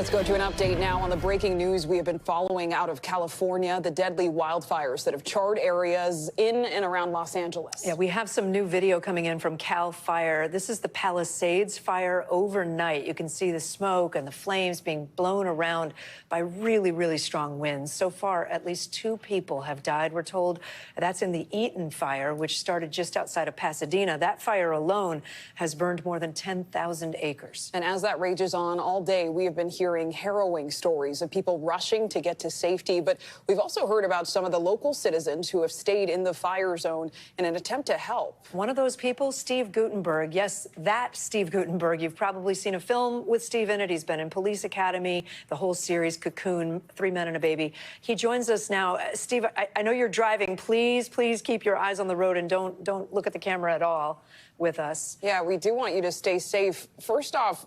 Let's go to an update now on the breaking news we have been following out of California, the deadly wildfires that have charred areas in and around Los Angeles. Yeah, we have some new video coming in from Cal Fire. This is the Palisades fire overnight. You can see the smoke and the flames being blown around by really, really strong winds. So far, at least 2 people have died, we're told. That's in the Eaton fire, which started just outside of Pasadena. That fire alone has burned more than 10,000 acres. And as that rages on all day, we have been hearing harrowing stories of people rushing to get to safety. But we've also heard about some of the local citizens who have stayed in the fire zone in an attempt to help. One of those people, Steve Guttenberg. Yes, that Steve Guttenberg. You've probably seen a film with Steve in it. He's been in Police Academy, the whole series, Cocoon, 3 Men and a Baby. He joins us now. Steve, I know you're driving. Please keep your eyes on the road and don't look at the camera at all with us. Yeah, we do want you to stay safe. First off,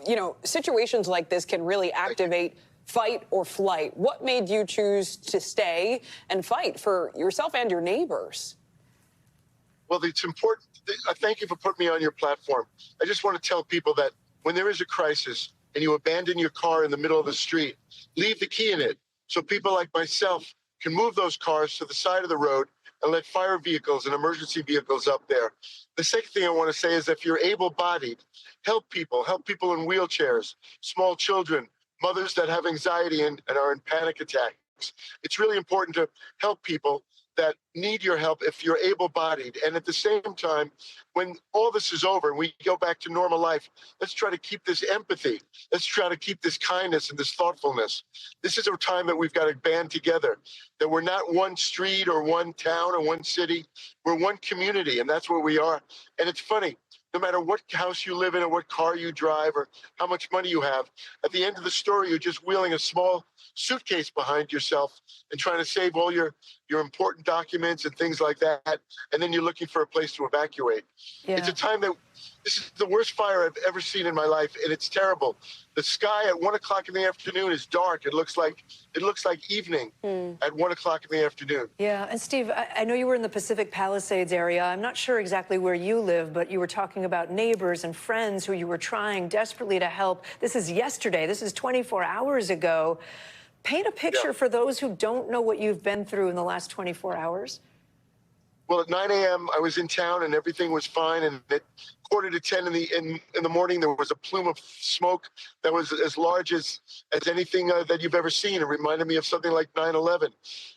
you know, situations like this can really activate fight or flight. What made you choose to stay and fight for yourself and your neighbors? Well, it's important. Thank you for putting me on your platform. I just want to tell people that when there is a crisis and you abandon your car in the middle of the street, leave the key in it so people like myself can move those cars to the side of the road and let fire vehicles and emergency vehicles up there. The second thing I want to say is if you're able-bodied, help people in wheelchairs, small children, mothers that have anxiety and are in panic attacks. It's really important to help people that need your help if you're able-bodied. And at the same time, when all this is over and we go back to normal life, let's try to keep this empathy. Let's try to keep this kindness and this thoughtfulness. This is a time that we've got to band together, that we're not one street or one town or one city. We're one community, and that's where we are. And it's funny, no matter what house you live in or what car you drive or how much money you have, at the end of the story, you're just wheeling a small suitcase behind yourself and trying to save all your important documents and things like that. And then you're looking for a place to evacuate. Yeah. It's a time that this is the worst fire I've ever seen in my life, and it's terrible. The sky at 1 o'clock in the afternoon is dark. It looks like evening at 1 o'clock in the afternoon. Yeah, and Steve, I know you were in the Pacific Palisades area. I'm not sure exactly where you live, but you were talking about neighbors and friends who you were trying desperately to help. This is yesterday. This is 24 hours ago. Paint a picture for those who don't know what you've been through in the last 24 hours. Well, at 9 a.m., I was in town and everything was fine. And at 9:45 in the morning, there was a plume of smoke that was as large as anything that you've ever seen. It reminded me of something like 9/11.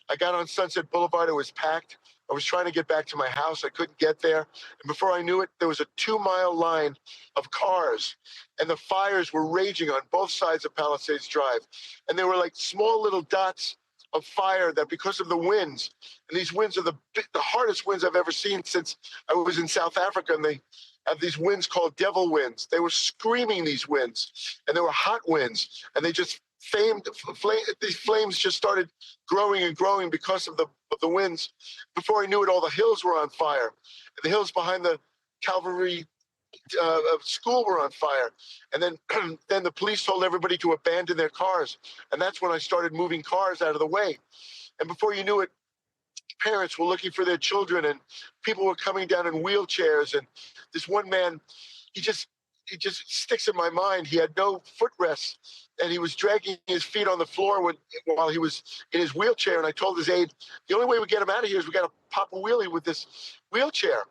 I got on Sunset Boulevard. It was packed. I was trying to get back to my house. I couldn't get there. And before I knew it, there was a 2-mile line of cars. And the fires were raging on both sides of Palisades Drive. And they were like small little dots of fire that because of the winds, and these winds are the hardest winds I've ever seen since I was in South Africa, and they have these winds called devil winds. They were screaming, these winds, and they were hot winds, and they just these flames just started growing and growing because of the winds. Before I knew it, all the hills were on fire. The hills behind the Calvary school were on fire. And then the police told everybody to abandon their cars. And that's when I started moving cars out of the way. And before you knew it, parents were looking for their children and people were coming down in wheelchairs. And this one man, he just sticks in my mind. He had no footrests and he was dragging his feet on the floor while he was in his wheelchair. And I told his aide, the only way we get him out of here is we got to pop a wheelie with this wheelchair.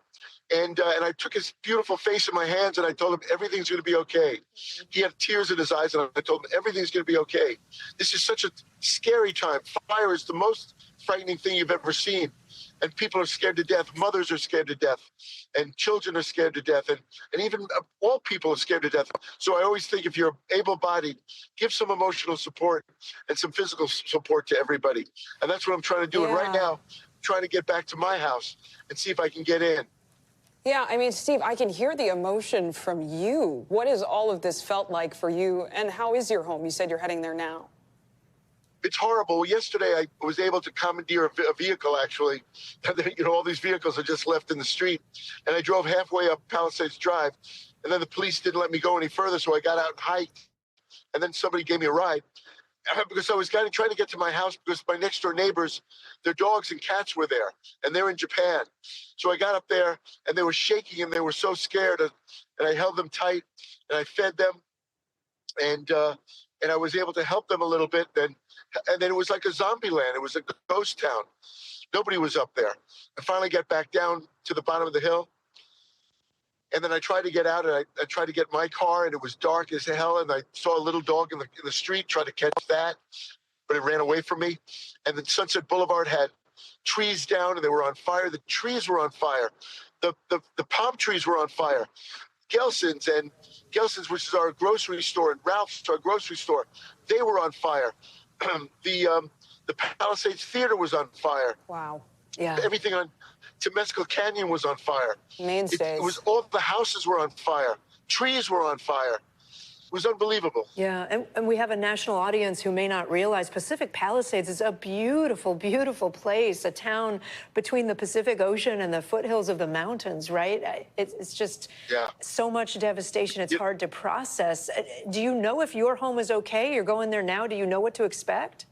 And I took his beautiful face in my hands and I told him everything's going to be okay. He had tears in his eyes and I told him everything's going to be okay. This is such a scary time. Fire is the most frightening thing you've ever seen. And people are scared to death. Mothers are scared to death. And children are scared to death. And even all people are scared to death. So I always think if you're able-bodied, give some emotional support and some physical support to everybody. And that's what I'm trying to do. And right now, I'm trying to get back to my house and see if I can get in. Yeah, I mean, Steve, I can hear the emotion from you. What has all of this felt like for you, and how is your home? You said you're heading there now. It's horrible. Yesterday, I was able to commandeer a vehicle, actually. You know, all these vehicles are just left in the street. And I drove halfway up Palisades Drive, and then the police didn't let me go any further, so I got out and hiked. And then somebody gave me a ride. Because I was trying to get to my house because my next door neighbors, their dogs and cats were there, and they're in Japan. So I got up there, and they were shaking, and they were so scared, and I held them tight, and I fed them, and and I was able to help them a little bit. And then it was like a zombie land. It was a ghost town. Nobody was up there. I finally got back down to the bottom of the hill. And then I tried to get out, and I tried to get my car, and it was dark as hell. And I saw a little dog in the street, tried to catch that, but it ran away from me. And then Sunset Boulevard had trees down, and they were on fire. The trees were on fire. The palm trees were on fire. Gelson's, which is our grocery store, and Ralph's, our grocery store, they were on fire. The Palisades Theater was on fire. Wow. Yeah. Everything on Temescal Canyon was on fire. Mainstays. It was all the houses were on fire. Trees were on fire. It was unbelievable. Yeah, and we have a national audience who may not realize Pacific Palisades is a beautiful, beautiful place, a town between the Pacific Ocean and the foothills of the mountains, right? It's just so much devastation, it's hard to process. Do you know if your home is okay? You're going there now. Do you know what to expect?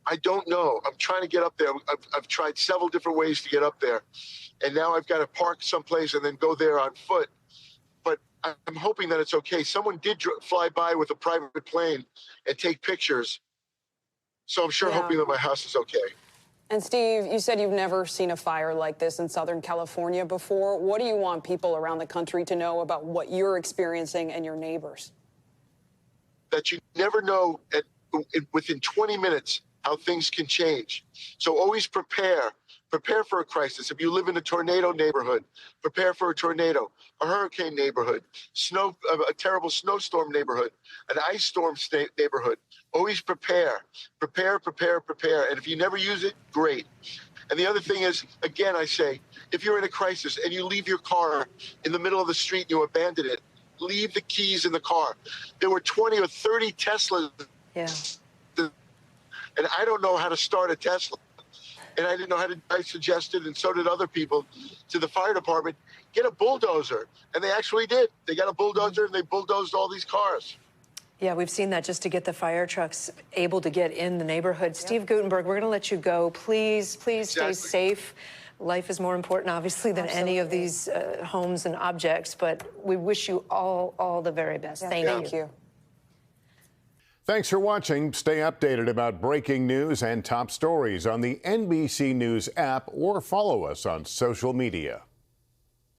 I don't know. I'm trying to get up there. I've tried several different ways to get up there. And now I've got to park someplace and then go there on foot. But I'm hoping that it's okay. Someone did fly by with a private plane and take pictures. So I'm sure hoping that my house is okay. And Steve, you said you've never seen a fire like this in Southern California before. What do you want people around the country to know about what you're experiencing and your neighbors? That you never know within 20 minutes how things can change. So always prepare. Prepare for a crisis. If you live in a tornado neighborhood, prepare for a tornado, a hurricane neighborhood, a terrible snowstorm neighborhood, an ice storm neighborhood. Always prepare. Prepare, prepare, prepare. And if you never use it, great. And the other thing is, again, I say, if you're in a crisis and you leave your car in the middle of the street and you abandon it, leave the keys in the car. There were 20 or 30 Teslas. Yeah. And I don't know how to start a Tesla. And I didn't know how to, I suggested, and so did other people, to the fire department, get a bulldozer. And they actually did. They got a bulldozer and they bulldozed all these cars. Yeah, we've seen that just to get the fire trucks able to get in the neighborhood. Steve Guttenberg, we're going to let you go. Please stay safe. Life is more important, obviously, than any of these homes and objects. But we wish you all the very best. Thank you. Thanks for watching. Stay updated about breaking news and top stories on the NBC News app or follow us on social media.